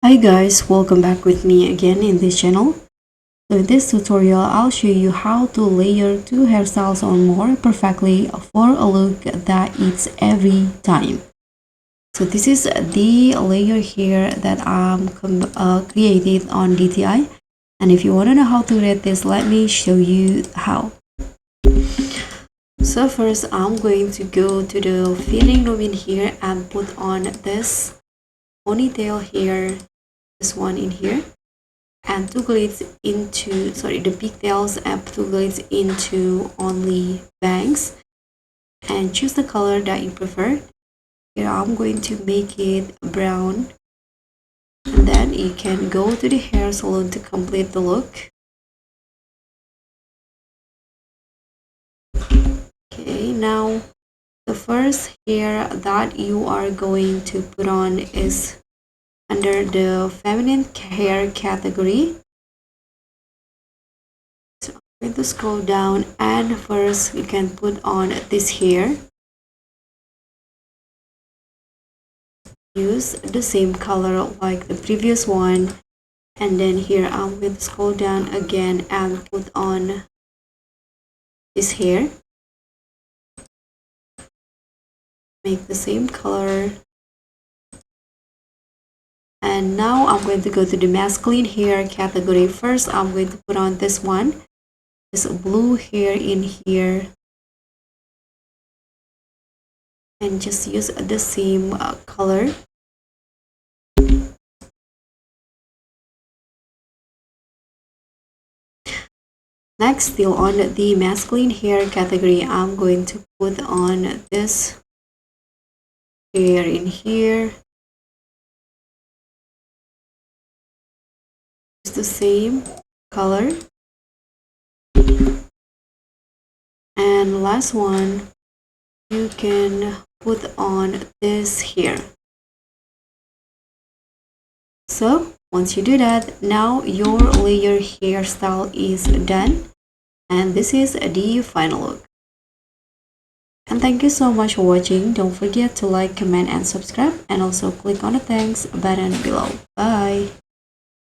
Hi guys, welcome back with me again in this channel. So in this tutorial, I'll show you how to layer two hairstyles or more perfectly for a look that eats every time. So this is the layer here that I'm created on DTI. And if you want to know how to read this, let me show you how. So first, I'm going to go to the fitting room in here and put on this ponytail here, this one in here, and toggle it into the pigtails and toggle it into only bangs, and choose the color that you prefer. Here I'm going to make it brown, and then you can go to the hair salon to complete the look. Okay, now the first hair that you are going to put on is under the feminine hair category. So I'm going to scroll down, and first you can put on this hair. Use the same color like the previous one, and then here I'm going to scroll down again and put on this hair. Make the same color. And now I'm going to go to the masculine hair category. First, I'm going to put on this one, this blue hair in here, and just use the same color. Next, still on the masculine hair category, I'm going to put on this hair in here. It's the same color. And last one, you can put on this here. So once you do that, now your layer hairstyle is done, and this is the final look. And thank you so much for watching. Don't forget to like, comment, and subscribe, and also click on the thanks button below. Bye.